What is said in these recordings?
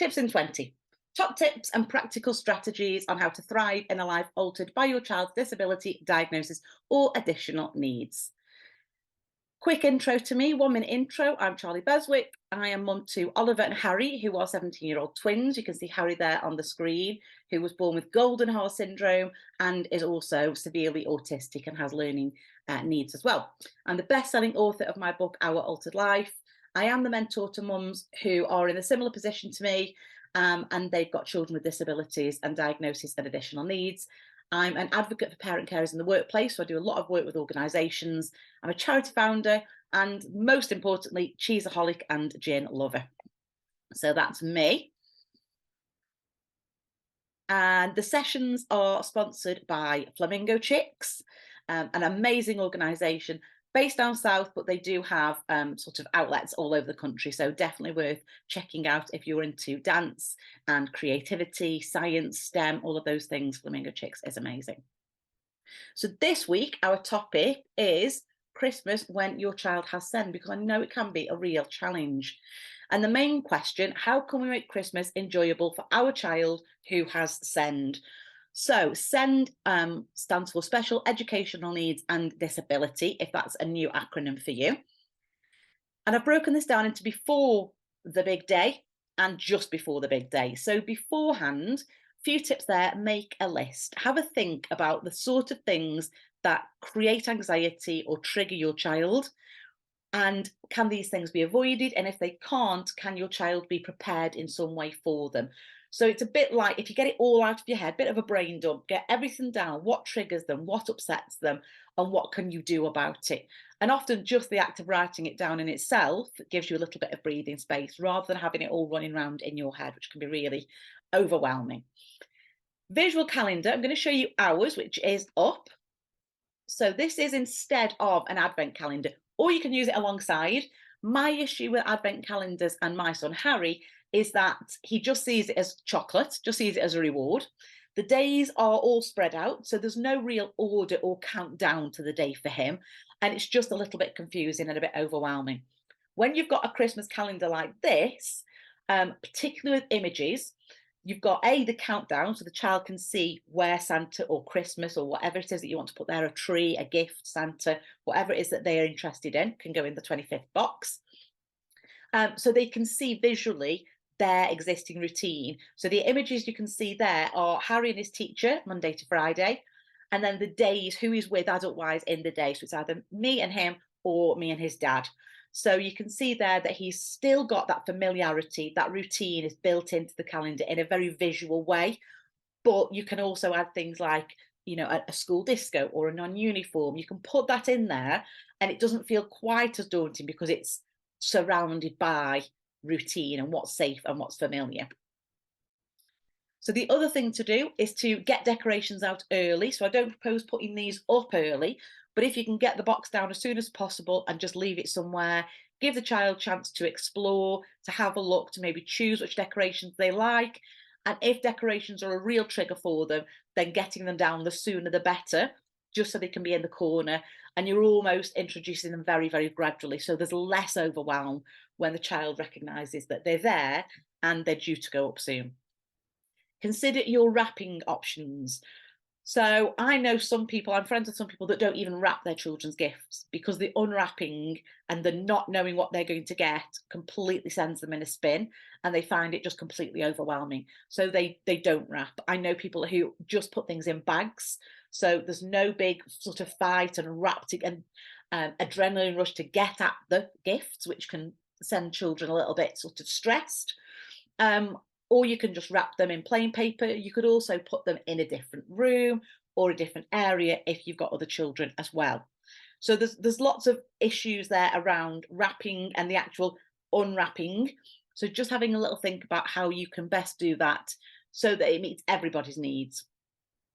Tips in 20. Top tips and practical strategies on how to thrive in a life altered by your child's disability, diagnosis, or additional needs. Quick intro to me, 1 minute intro. I'm Charlie Beswick. I am mum to Oliver and Harry, who are 17-year-old twins. You can see Harry there on the screen, who was born with golden horse syndrome and is also severely autistic and has learning needs as well. I'm the best-selling author of my book, Our Altered Life. I am the mentor to mums who are in a similar position to me, and they've got children with disabilities and diagnoses and additional needs. I'm an advocate for parent carers in the workplace, so I do a lot of work with organisations. I'm a charity founder, and most importantly, cheeseaholic and gin lover. So that's me. And the sessions are sponsored by Flamingo Chicks, an amazing organisation based down south, but they do have sort of outlets all over the country. So definitely worth checking out if you're into dance and creativity, science, STEM, all of those things. Flamingo Chicks is amazing. So this week, our topic is Christmas when your child has SEND, because I know it can be a real challenge. And the main question, how can we make Christmas enjoyable for our child who has SEND? So SEND stands for Special Educational Needs and Disability, if that's a new acronym for you. And I've broken this down into before the big day and just before the big day. So beforehand, a few tips there: make a list. Have a think about the sort of things that create anxiety or trigger your child. And can these things be avoided? And if they can't, can your child be prepared in some way for them? So it's a bit like, if you get it all out of your head, bit of a brain dump, get everything down, what triggers them, what upsets them, and what can you do about it? And often just the act of writing it down in itself gives you a little bit of breathing space, rather than having it all running around in your head, which can be really overwhelming. Visual calendar, I'm going to show you ours, which is up. So this is instead of an advent calendar, or you can use it alongside. My issue with advent calendars and my son Harry is that he just sees it as chocolate, just sees it as a reward. The days are all spread out, so there's no real order or countdown to the day for him, and it's just a little bit confusing and a bit overwhelming. When you've got a Christmas calendar like this, particularly with images, you've got the countdown, so the child can see where Santa or Christmas or whatever it is that you want to put there, a tree, a gift, Santa, whatever it is that they are interested in, can go in the 25th box. So they can see visually their existing routine. So the images you can see there are Harry and his teacher, Monday to Friday, and then the days, who he's with adult-wise in the day. So it's either me and him or me and his dad. So you can see there that he's still got that familiarity, that routine is built into the calendar in a very visual way. But you can also add things like, you know, a school disco or a non-uniform. You can put that in there and it doesn't feel quite as daunting because it's surrounded by routine and what's safe and what's familiar. So the other thing to do is to get decorations out early. So I don't propose putting these up early, but if you can get the box down as soon as possible and just leave it somewhere, give the child a chance to explore, to have a look, to maybe choose which decorations they like. And if decorations are a real trigger for them, then getting them down the sooner the better, just so they can be in the corner. And you're almost introducing them very, very gradually. So there's less overwhelm when the child recognises that they're there and they're due to go up soon. Consider your wrapping options. So I know some people, I'm friends with some people that don't even wrap their children's gifts because the unwrapping and the not knowing what they're going to get completely sends them in a spin and they find it just completely overwhelming. So they don't wrap. I know people who just put things in bags. So there's no big sort of fight and wrapping and adrenaline rush to get at the gifts, which can send children a little bit sort of stressed. Or you can just wrap them in plain paper. You could also put them in a different room or a different area if you've got other children as well. So there's lots of issues there around wrapping and the actual unwrapping. So just having a little think about how you can best do that so that it meets everybody's needs.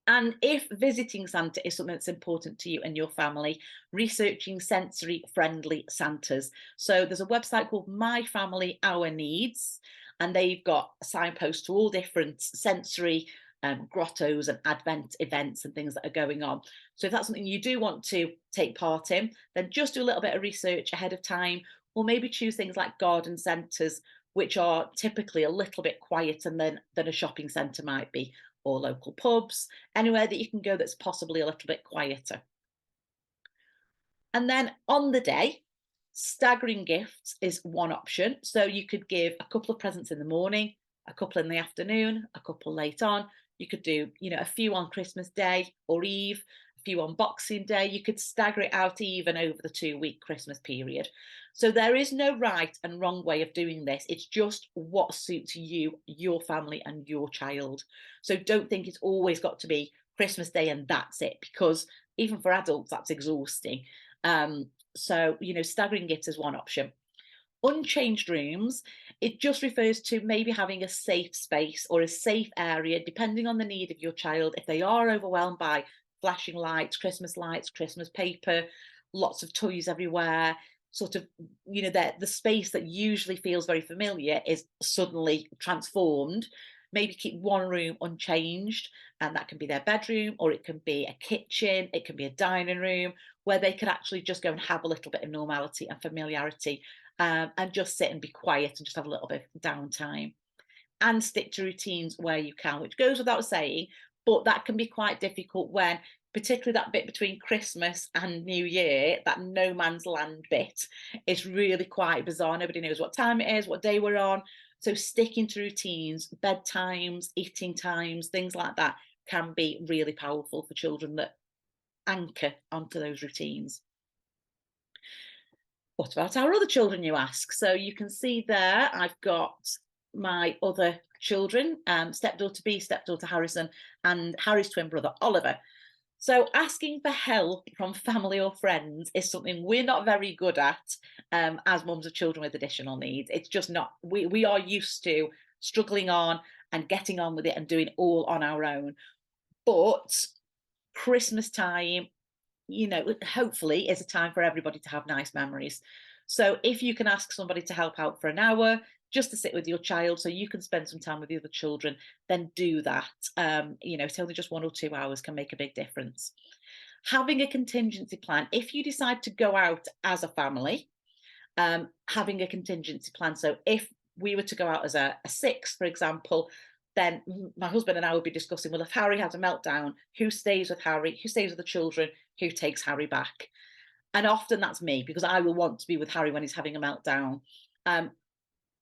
And if visiting Santa is something that's important to you and your family, researching sensory-friendly Santas. So there's a website called My Family, Our Needs, and they've got signposts to all different sensory grottos and advent events and things that are going on. So if that's something you do want to take part in, then just do a little bit of research ahead of time, or maybe choose things like garden centres which are typically a little bit quieter than a shopping centre might be, or local pubs, anywhere that you can go that's possibly a little bit quieter. And then on the day, staggering gifts is one option. So you could give a couple of presents in the morning, a couple in the afternoon, a couple late on. You could do, a few on Christmas Day or Eve, a few on Boxing Day. You could stagger it out even over the 2-week Christmas period. So there is no right and wrong way of doing this. It's just what suits you, your family, and your child. So don't think it's always got to be Christmas Day and that's it, because even for adults, that's exhausting. So, staggering gifts is one option. Unchanged rooms, it just refers to maybe having a safe space or a safe area, depending on the need of your child. If they are overwhelmed by flashing lights, Christmas paper, lots of toys everywhere, sort of, the space that usually feels very familiar is suddenly transformed. Maybe keep one room unchanged, and that can be their bedroom, or it can be a kitchen, it can be a dining room, where they can actually just go and have a little bit of normality and familiarity, and just sit and be quiet and just have a little bit of downtime. And stick to routines where you can, which goes without saying, but that can be quite difficult when, particularly that bit between Christmas and New Year, that no man's land bit is really quite bizarre. Nobody knows what time it is, what day we're on. So sticking to routines, bedtimes, eating times, things like that can be really powerful for children that anchor onto those routines. What about our other children, you ask? So you can see there, I've got my other children, stepdaughter B, stepdaughter Harrison, and Harry's twin brother, Oliver. So asking for help from family or friends is something we're not very good at, as mums of children with additional needs. It's just not, we are used to struggling on and getting on with it and doing it all on our own. But Christmas time, hopefully is a time for everybody to have nice memories. So if you can ask somebody to help out for an hour, just to sit with your child so you can spend some time with the other children, then do that. It's only just 1 or 2 hours can make a big difference. Having a contingency plan, if you decide to go out as a family, having a contingency plan. So if we were to go out as a 6, for example, then my husband and I would be discussing, well, if Harry has a meltdown, who stays with Harry, who stays with the children, who takes Harry back? And often that's me, because I will want to be with Harry when he's having a meltdown.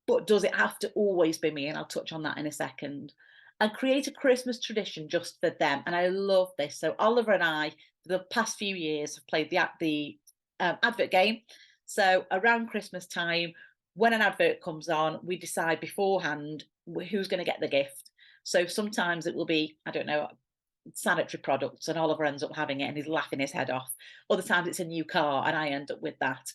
But does it have to always be me? And I'll touch on that in a second. And create a Christmas tradition just for them. And I love this. So Oliver and I, for the past few years, have played the advert game. So around Christmas time, when an advert comes on, we decide beforehand who's going to get the gift. So sometimes it will be, I don't know, sanitary products, and Oliver ends up having it and he's laughing his head off. Other times it's a new car and I end up with that.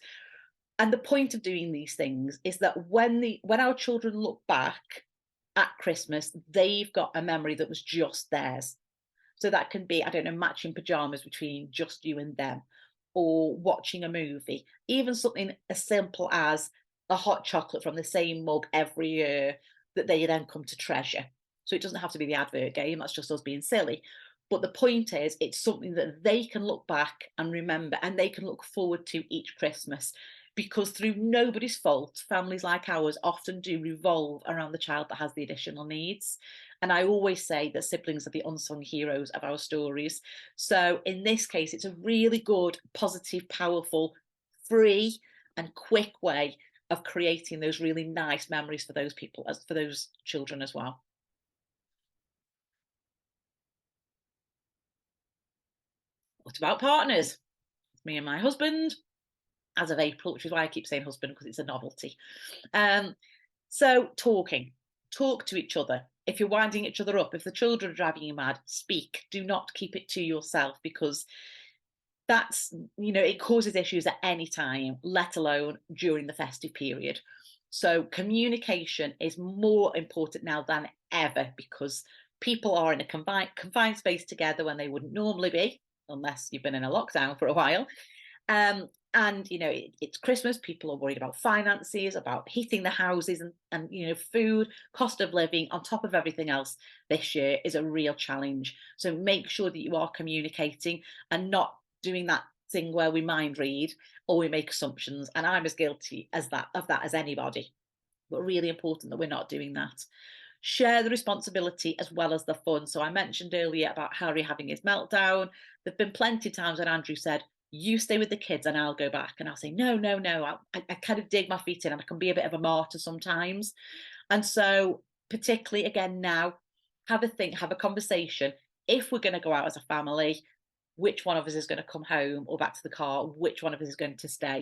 And the point of doing these things is that when our children look back at Christmas, they've got a memory that was just theirs. So that can be, I don't know, matching pajamas between just you and them, or watching a movie, even something as simple as a hot chocolate from the same mug every year that they then come to treasure. So it doesn't have to be the advert game, that's just us being silly. But the point is, it's something that they can look back and remember, and they can look forward to each Christmas. Because through nobody's fault, families like ours often do revolve around the child that has the additional needs. And I always say that siblings are the unsung heroes of our stories. So in this case, it's a really good, positive, powerful, free and quick way of creating those really nice memories for those people, as for those children as well. What about partners? Me and my husband, as of April, which is why I keep saying husband, because it's a novelty. So talk to each other. If you're winding each other up, if the children are driving you mad, speak. Do not keep it to yourself, because that's, it causes issues at any time, let alone during the festive period. So communication is more important now than ever, because people are in a confined space together when they wouldn't normally be, unless you've been in a lockdown for a while. And it's Christmas, people are worried about finances, about heating the houses, and food, cost of living on top of everything else this year is a real challenge. So make sure that you are communicating and not doing that thing where we mind read or we make assumptions. And I'm as guilty of that as anybody. but really important that we're not doing that. Share the responsibility as well as the fun. So I mentioned earlier about Harry having his meltdown. There've been plenty of times when Andrew said, you stay with the kids and I'll go back. And I'll say, no, no, no. I kind of dig my feet in and I can be a bit of a martyr sometimes. And so, particularly again now, have a think, have a conversation. If we're going to go out as a family, which one of us is going to come home or back to the car? Which one of us is going to stay?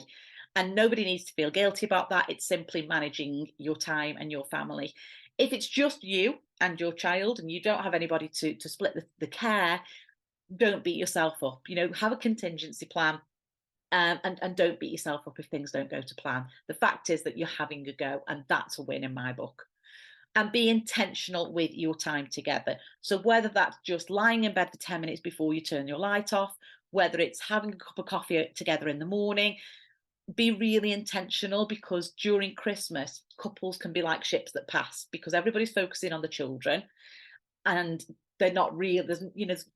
And nobody needs to feel guilty about that. It's simply managing your time and your family. If it's just you and your child and you don't have anybody to split the care, don't beat yourself up. Have a contingency plan. And don't beat yourself up if things don't go to plan. The fact is that you're having a go, and that's a win in my book. And be intentional with your time together. So whether that's just lying in bed for 10 minutes before you turn your light off, whether it's having a cup of coffee together in the morning, be really intentional, because during Christmas, couples can be like ships that pass because everybody's focusing on the children and they're not real. There's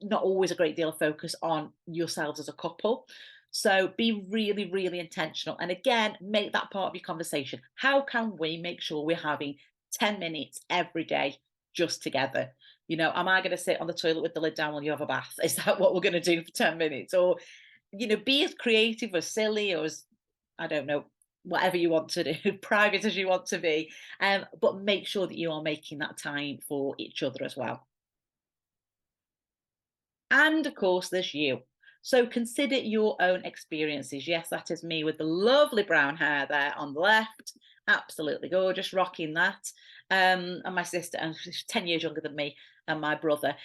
not always a great deal of focus on yourselves as a couple. So be really, really intentional. And again, make that part of your conversation. How can we make sure we're having 10 minutes every day just together? Am I going to sit on the toilet with the lid down while you have a bath? Is that what we're going to do for 10 minutes? Or, be as creative or silly or as, I don't know, whatever you want to do, private as you want to be. But make sure that you are making that time for each other as well. And of course, there's you. So consider your own experiences. Yes, that is me with the lovely brown hair there on the left. Absolutely gorgeous, rocking that. And my sister, and she's 10 years younger than me, and my brother.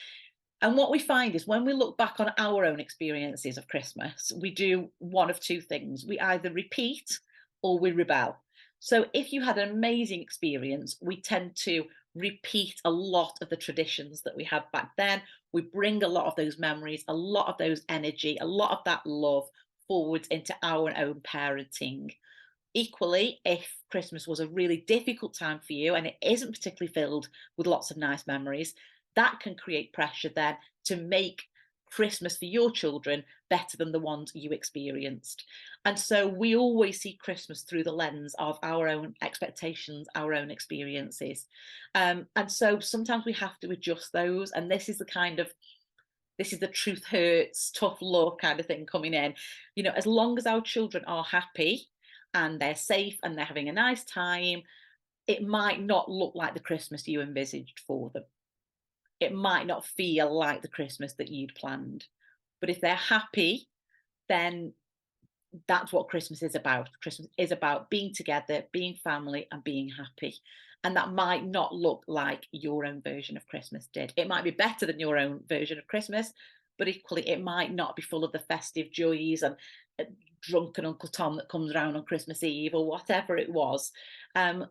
And what we find is when we look back on our own experiences of Christmas, we do one of two things. We either repeat or we rebel. So if you had an amazing experience, we tend to repeat a lot of the traditions that we had back then. We bring a lot of those memories, a lot of those energy, a lot of that love forwards into our own parenting. Equally, if Christmas was a really difficult time for you and it isn't particularly filled with lots of nice memories, that can create pressure then to make Christmas for your children better than the ones you experienced. And so we always see Christmas through the lens of our own expectations, our own experiences. And so sometimes we have to adjust those. And this is the truth hurts, tough love kind of thing coming in. As long as our children are happy and they're safe and they're having a nice time, it might not look like the Christmas you envisaged for them. It might not feel like the Christmas that you'd planned. But if they're happy, then that's what Christmas is about. Christmas is about being together, being family, and being happy. And that might not look like your own version of Christmas did. It might be better than your own version of Christmas, but equally, it might not be full of the festive joys and drunken Uncle Tom that comes around on Christmas Eve or whatever it was.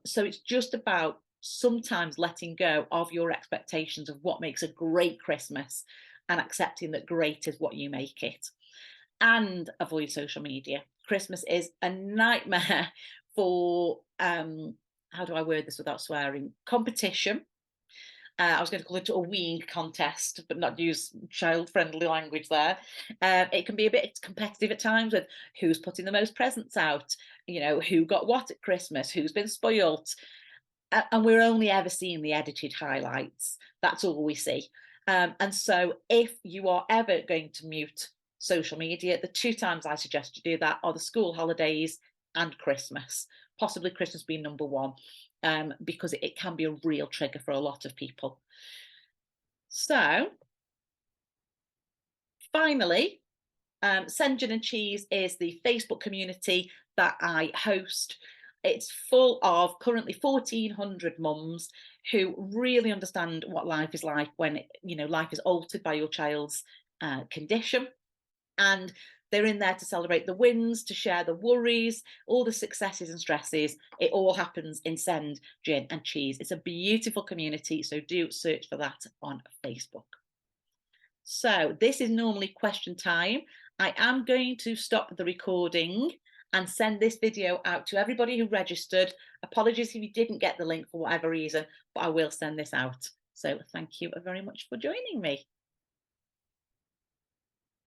So it's just about sometimes letting go of your expectations of what makes a great Christmas and accepting that great is what you make it. And avoid social media. Christmas is a nightmare for, how do I word this without swearing? Competition. I was going to call it a weeing contest, but not use child-friendly language there. It can be a bit competitive at times with who's putting the most presents out, who got what at Christmas, who's been spoilt. And we're only ever seeing the edited highlights. That's all we see. And so if you are ever going to mute social media, the two times I suggest you do that are the school holidays and Christmas, possibly Christmas being number one, because it can be a real trigger for a lot of people. So finally, St. Gin and Cheese is the Facebook community that I host. It's full of currently 1,400 mums who really understand what life is like when life is altered by your child's condition. And they're in there to celebrate the wins, to share the worries, all the successes and stresses. It all happens in Send, Gin and Cheese. It's a beautiful community, so do search for that on Facebook. So this is normally question time. I am going to stop the recording and send this video out to everybody who registered. Apologies if you didn't get the link for whatever reason, but I will send this out. So thank you very much for joining me.